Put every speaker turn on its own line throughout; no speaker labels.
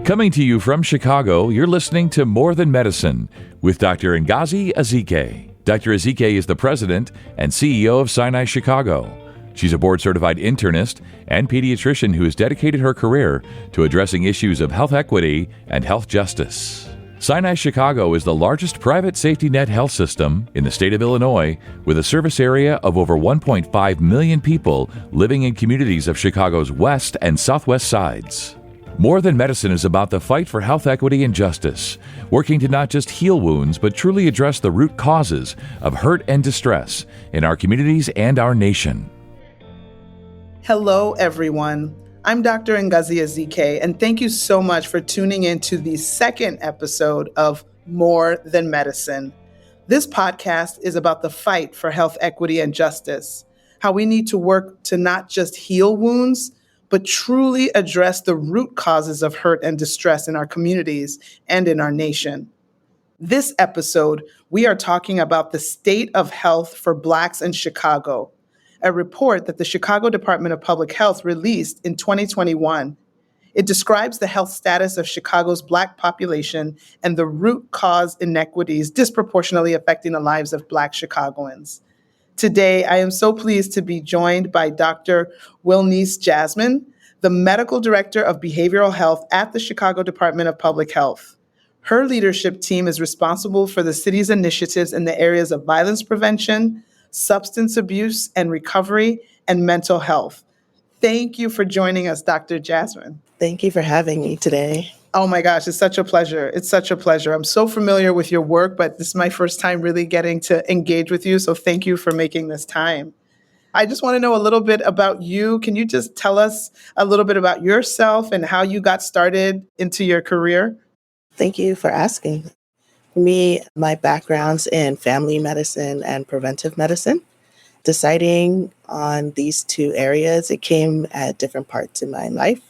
Coming to you from Chicago, you're listening to More Than Medicine with Dr. Ngozi Ezike. Dr. Ezike is the president and CEO of Sinai Chicago. She's a board-certified internist and pediatrician who has dedicated her career to addressing issues of health equity and health justice. Sinai Chicago is the largest private safety net health system in the state of Illinois, with a service area of over 1.5 million people living in communities of Chicago's west and southwest sides. More Than Medicine is about the fight for health equity and justice, working to not just heal wounds, but truly address the root causes of hurt and distress in our communities and our nation.
Hello, everyone. I'm Dr. Ngozi Ezike, and thank you so much for tuning in to the second episode of More Than Medicine. This podcast is about the fight for health equity and justice, how we need to work to not just heal wounds, but truly address the root causes of hurt and distress in our communities and in our nation. This episode, we are talking about the state of health for Blacks in Chicago, a report that the Chicago Department of Public Health released in 2021. It describes the health status of Chicago's Black population and the root cause inequities disproportionately affecting the lives of Black Chicagoans. Today, I am so pleased to be joined by Dr. Wilnise Jasmin, the Medical Director of Behavioral Health at the Chicago Department of Public Health. Her leadership team is responsible for the city's initiatives in the areas of violence prevention, substance abuse and recovery, and mental health. Thank you for joining us, Dr. Jasmin.
Thank you for having me today.
Oh my gosh, it's such a pleasure. It's such a pleasure. I'm so familiar with your work, but this is my first time really getting to engage with you. So thank you for making this time. I just want to know a little bit about you. Can you just tell us a little bit about yourself and how you got started into your career?
Thank you for asking. For me, my background's in family medicine and preventive medicine. Deciding on these two areas, it came at different parts in my life.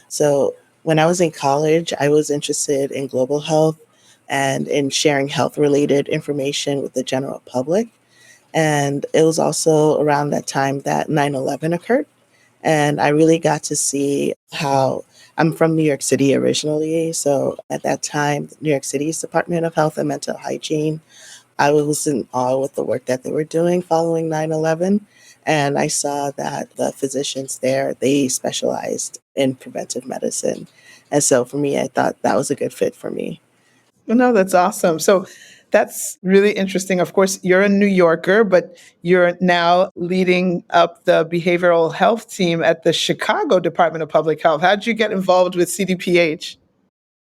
So when I was in college, I was interested in global health and in sharing health-related information with the general public. And it was also around that time that 9/11 occurred. And I really got to see how I'm from New York City originally. So at that time, New York City's Department of Health and Mental Hygiene, I was in awe with the work that they were doing following 9/11. And I saw that the physicians there, they specialized in preventive medicine. And so for me, I thought that was a good fit for me.
No, that's awesome. So that's really interesting. Of course, you're a New Yorker, but you're now leading up the behavioral health team at the Chicago Department of Public Health. How did you get involved with CDPH?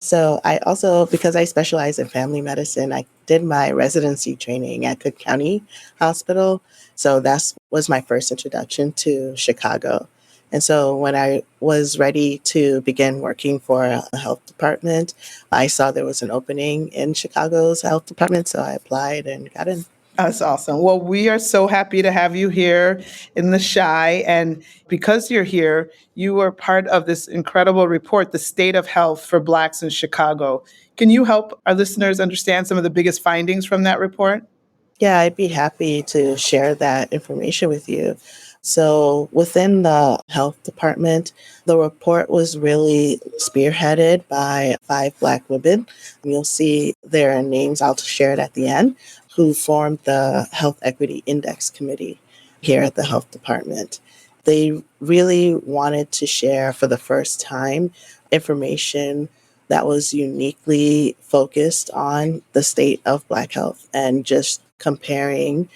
So I also, because I specialize in family medicine, I did my residency training at Cook County Hospital. So that was my first introduction to Chicago. And so when I was ready to begin working for a health department, I saw there was an opening in Chicago's health department. So I applied and got in.
That's awesome. Well, we are so happy to have you here in the Chi. And because you're here, you were part of this incredible report, The State of Health for Blacks in Chicago. Can you help our listeners understand some of the biggest findings from that report?
Yeah, I'd be happy to share that information with you. So within the health department, the report was really spearheaded by 5 Black women. You'll see their names, I'll share it at the end, who formed the Health Equity Index Committee here at the health department. They really wanted to share for the first time information that was uniquely focused on the state of Black health and just comparing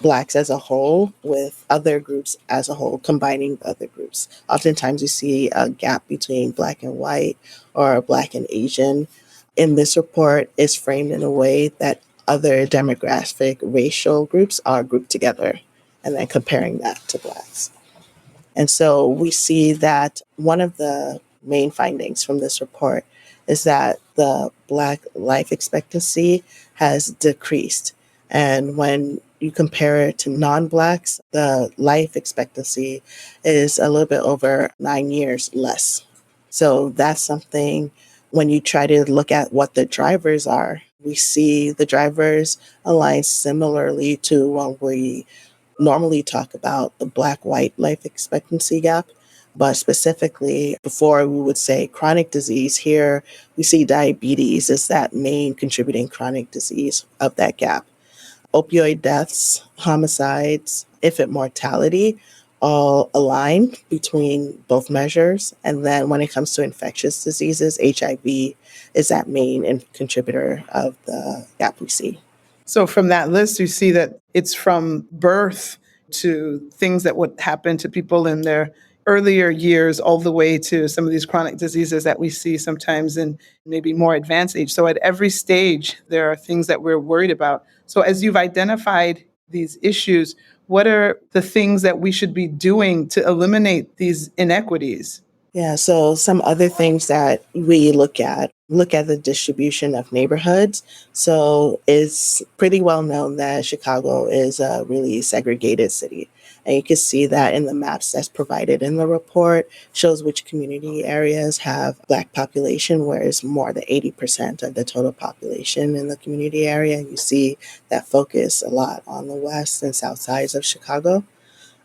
Blacks as a whole with other groups as a whole, combining other groups. Oftentimes you see a gap between Black and white or Black and Asian. In this report, it's framed in a way that other demographic racial groups are grouped together and then comparing that to Blacks. And so we see that one of the main findings from this report is that the Black life expectancy has decreased. And when you compare it to non-Blacks, the life expectancy is a little bit over 9 years less. So that's something when you try to look at what the drivers are, we see the drivers align similarly to when we normally talk about the Black-white life expectancy gap. But specifically, before we would say chronic disease, here we see diabetes as that main contributing chronic disease of that gap. Opioid deaths, homicides, infant mortality, all align between both measures. And then when it comes to infectious diseases, HIV is that main contributor of the gap we see.
So from that list, you see that it's from birth to things that would happen to people in their earlier years, all the way to some of these chronic diseases that we see sometimes in maybe more advanced age. So at every stage, there are things that we're worried about. So as you've identified these issues, what are the things that we should be doing to eliminate these inequities?
Yeah, so some other things that we look at the distribution of neighborhoods. So it's pretty well known that Chicago is a really segregated city. And you can see that in the maps that's provided in the report, shows which community areas have Black population, where it's more than 80% of the total population in the community area. And you see that focus a lot on the west and south sides of Chicago.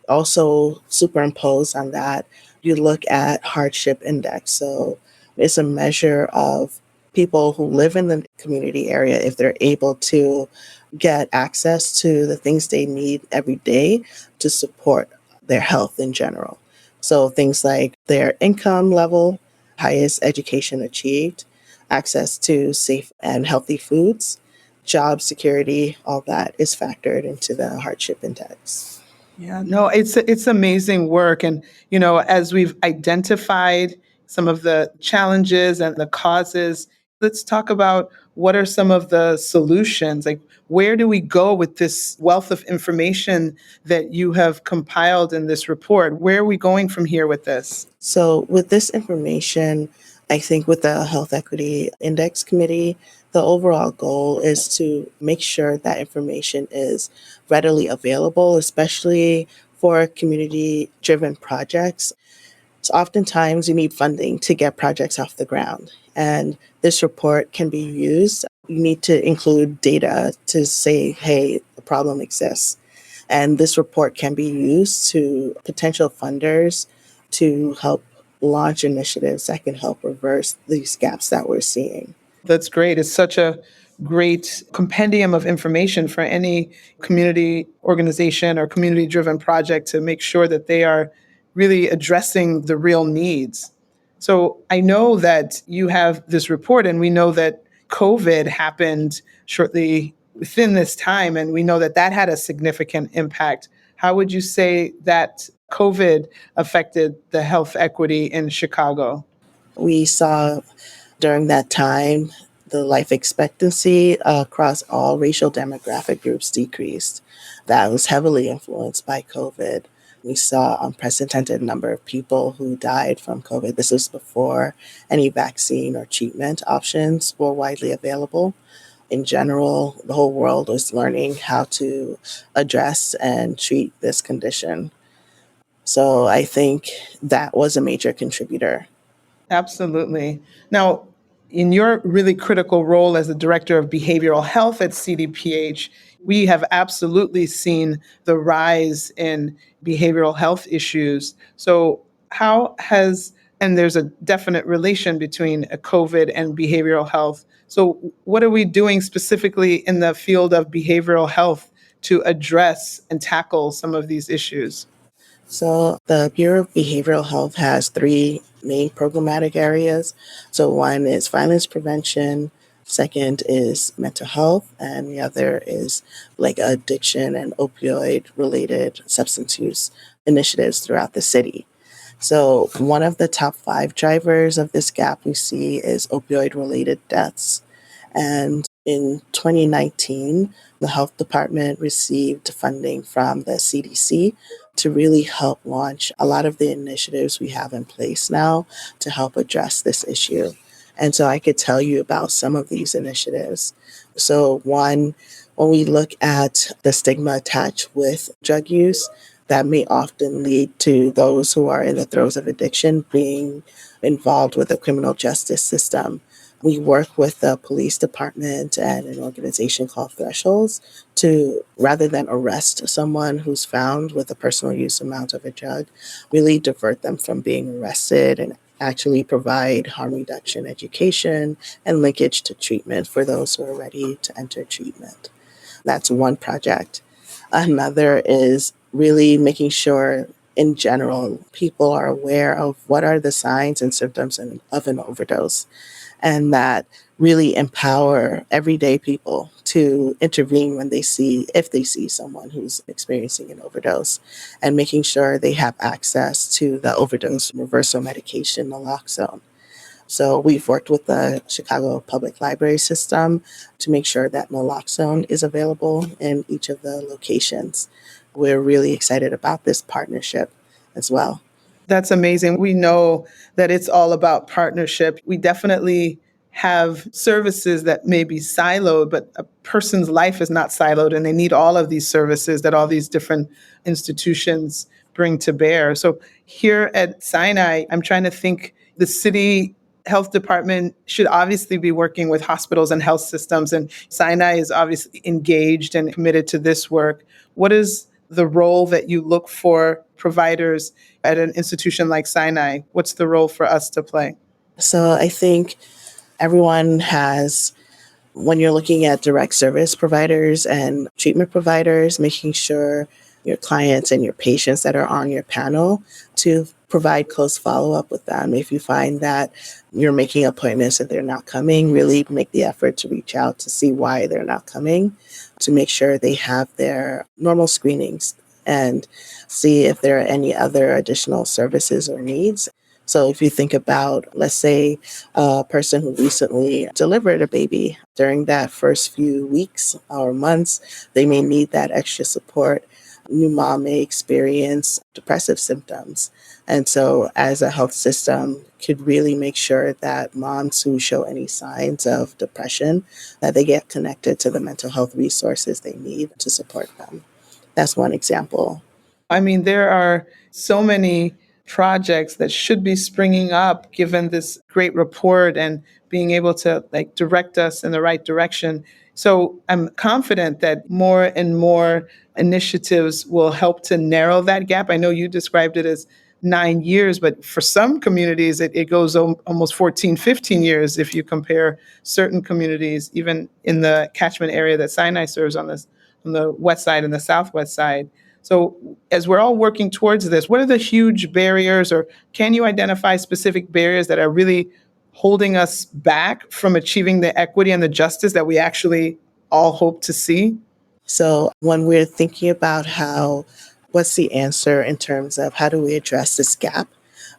Also superimposed on that, you look at hardship index. So it's a measure of people who live in the community area, if they're able to get access to the things they need every day to support their health in general. So things like their income level, highest education achieved, access to safe and healthy foods, job security, all that is factored into the hardship index.
Yeah, no, it's amazing work. And, as we've identified some of the challenges and the causes, let's talk about what are some of the solutions. Like, where do we go with this wealth of information that you have compiled in this report? Where are we going from here with this?
So, with this information, I think with the Health Equity Index Committee, the overall goal is to make sure that information is readily available, especially for community driven projects. So, oftentimes you need funding to get projects off the ground, and this report can be used. You need to include data to say, hey, the problem exists. And this report can be used to potential funders to help launch initiatives that can help reverse these gaps that we're seeing.
That's great. It's such a great compendium of information for any community organization or community driven project to make sure that they are really addressing the real needs. So I know that you have this report, and we know that COVID happened shortly within this time, and we know that that had a significant impact. How would you say that COVID affected the health equity in Chicago?
We saw during that time the life expectancy across all racial demographic groups decreased. That was heavily influenced by COVID. We saw unprecedented number of people who died from COVID. This was before any vaccine or treatment options were widely available. In general, the whole world was learning how to address and treat this condition. So I think that was a major contributor.
Absolutely. Now, in your really critical role as the director of behavioral health at CDPH, we have absolutely seen the rise in behavioral health issues. So, how has, and there's a definite relation between COVID and behavioral health. So, what are we doing specifically in the field of behavioral health to address and tackle some of these issues?
So the Bureau of Behavioral Health has three main programmatic areas. So one is violence prevention, second is mental health, and the other is like addiction and opioid related substance use initiatives throughout the city. So one of the top five drivers of this gap we see is opioid related deaths. And in 2019, the health department received funding from the CDC to really help launch a lot of the initiatives we have in place now to help address this issue. And so I could tell you about some of these initiatives. So one, when we look at the stigma attached with drug use, that may often lead to those who are in the throes of addiction being involved with the criminal justice system. We work with the police department and an organization called Thresholds to, rather than arrest someone who's found with a personal use amount of a drug, really divert them from being arrested and actually provide harm reduction education and linkage to treatment for those who are ready to enter treatment. That's one project. Another is really making sure in general people are aware of what are the signs and symptoms of an overdose, and that really empower everyday people to intervene when if they see someone who's experiencing an overdose, and making sure they have access to the overdose reversal medication, naloxone. So we've worked with the Chicago Public Library System to make sure that naloxone is available in each of the locations. We're really excited about this partnership as well.
That's amazing. We know that it's all about partnership. We definitely have services that may be siloed, but a person's life is not siloed, and they need all of these services that all these different institutions bring to bear. So here at Sinai, I'm trying to think the city health department should obviously be working with hospitals and health systems, and Sinai is obviously engaged and committed to this work. What is the role that you look for providers at an institution like Sinai? What's the role for us to play?
So I think everyone has, when you're looking at direct service providers and treatment providers, making sure your clients and your patients that are on your panel to provide close follow-up with them. If you find that you're making appointments and they're not coming, really make the effort to reach out to see why they're not coming, to make sure they have their normal screenings and see if there are any other additional services or needs. So if you think about, let's say, a person who recently delivered a baby, during that first few weeks or months, they may need that extra support. New mom may experience depressive symptoms. And so as a health system could really make sure that moms who show any signs of depression, that they get connected to the mental health resources they need to support them. That's one example.
I mean, there are so many projects that should be springing up given this great report and being able to direct us in the right direction. So I'm confident that more and more initiatives will help to narrow that gap. I know you described it as 9 years, but for some communities, it goes almost 14, 15 years if you compare certain communities, even in the catchment area that Sinai serves on the west side and the southwest side. So as we're all working towards this, what are the huge barriers, or can you identify specific barriers that are really holding us back from achieving the equity and the justice that we actually all hope to see?
So when we're thinking about what's the answer in terms of how do we address this gap,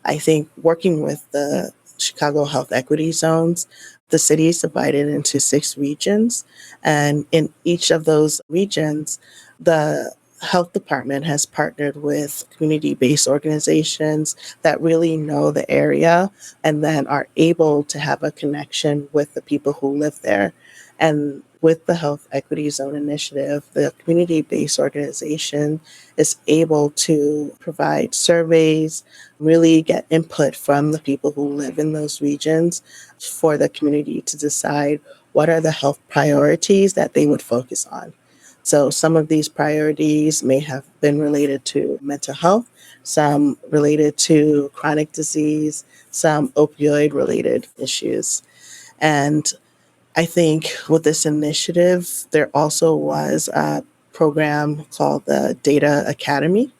I think working with the Chicago Health Equity Zones, the city is divided into 6 regions. And in each of those regions, the health department has partnered with community-based organizations that really know the area and then are able to have a connection with the people who live there. And with the Health Equity Zone Initiative, the community-based organization is able to provide surveys, really get input from the people who live in those regions for the community to decide what are the health priorities that they would focus on. So some of these priorities may have been related to mental health, some related to chronic disease, some opioid-related issues. And I think with this initiative, there also was a program called the Data Academy.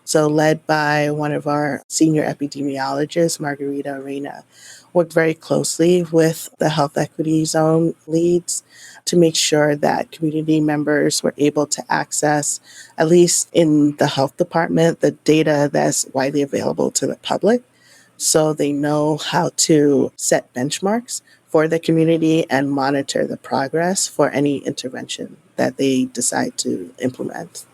So led by one of our senior epidemiologists, Margarita Reyna, worked very closely with the Health Equity Zone leads to make sure that community members were able to access, at least in the health department, the data that's widely available to the public, so they know how to set benchmarks for the community and monitor the progress for any intervention that they decide to implement.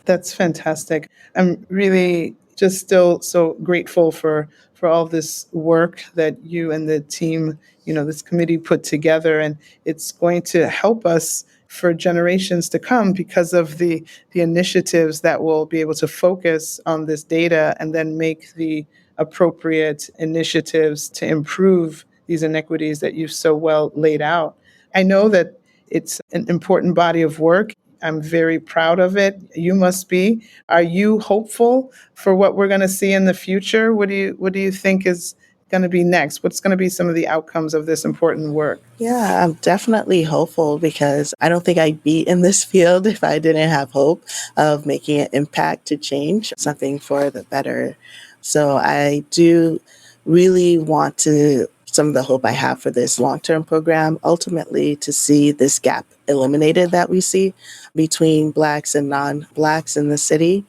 That's fantastic. I'm really just still so grateful for all this work that you and the team, this committee put together, and it's going to help us for generations to come because of the initiatives that will be able to focus on this data and then make the appropriate initiatives to improve these inequities that you've so well laid out. I know that it's an important body of work. I'm very proud of it. You must be. Are you hopeful for what we're going to see in the future? What do you think is going to be next? What's going to be some of the outcomes of this important work?
Yeah, I'm definitely hopeful because I don't think I'd be in this field if I didn't have hope of making an impact to change something for the better. So I do really want to, some of the hope I have for this long-term program, ultimately to see this gap eliminated that we see between Blacks and non-Blacks in the city,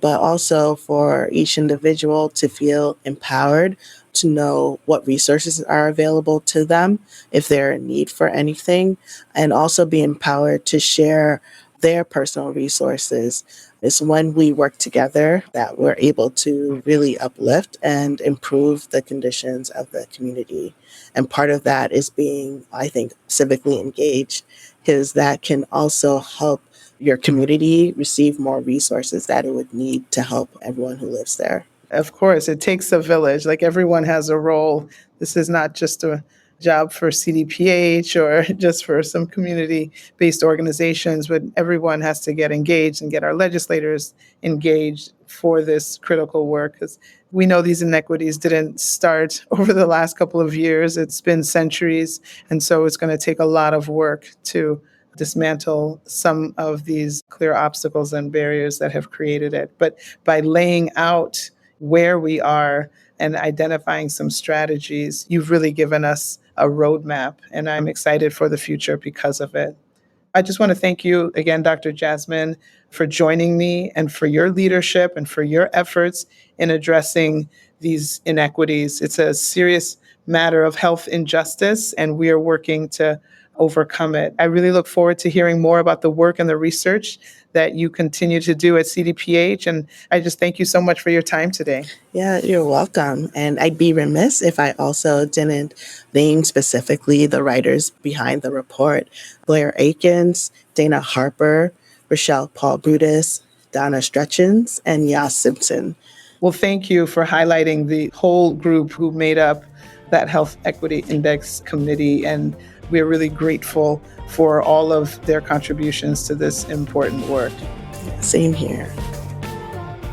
but also for each individual to feel empowered to know what resources are available to them if they're in need for anything, and also be empowered to share their personal resources. It's when we work together that we're able to really uplift and improve the conditions of the community. And part of that is being, I think, civically engaged, because that can also help your community receive more resources that it would need to help everyone who lives there.
Of course, it takes a village. Like everyone has a role. This is not just a job for CDPH or just for some community-based organizations, but everyone has to get engaged and get our legislators engaged for this critical work. Because we know these inequities didn't start over the last couple of years. It's been centuries. And so it's going to take a lot of work to dismantle some of these clear obstacles and barriers that have created it. But by laying out where we are and identifying some strategies, you've really given us a roadmap, and I'm excited for the future because of it. I just want to thank you again, Dr. Jasmin, for joining me and for your leadership and for your efforts in addressing these inequities. It's a serious matter of health injustice, and we are working to overcome it. I really look forward to hearing more about the work and the research that you continue to do at CDPH. And I just thank you so much for your time today.
Yeah, you're welcome. And I'd be remiss if I also didn't name specifically the writers behind the report: Blair Akins, Dana Harper, Rochelle Paul Brutus, Donna Stretchins, and Yas Simpson.
Well, thank you for highlighting the whole group who made up that Health Equity Index Committee. And we're really grateful for all of their contributions to this important work.
Same here.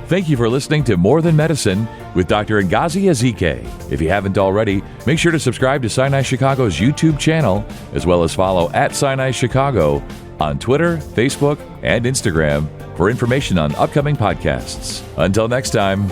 Thank you for listening to More Than Medicine with Dr. Ngozi Ezike. If you haven't already, make sure to subscribe to Sinai Chicago's YouTube channel, as well as follow @Sinai Chicago on Twitter, Facebook, and Instagram for information on upcoming podcasts. Until next time.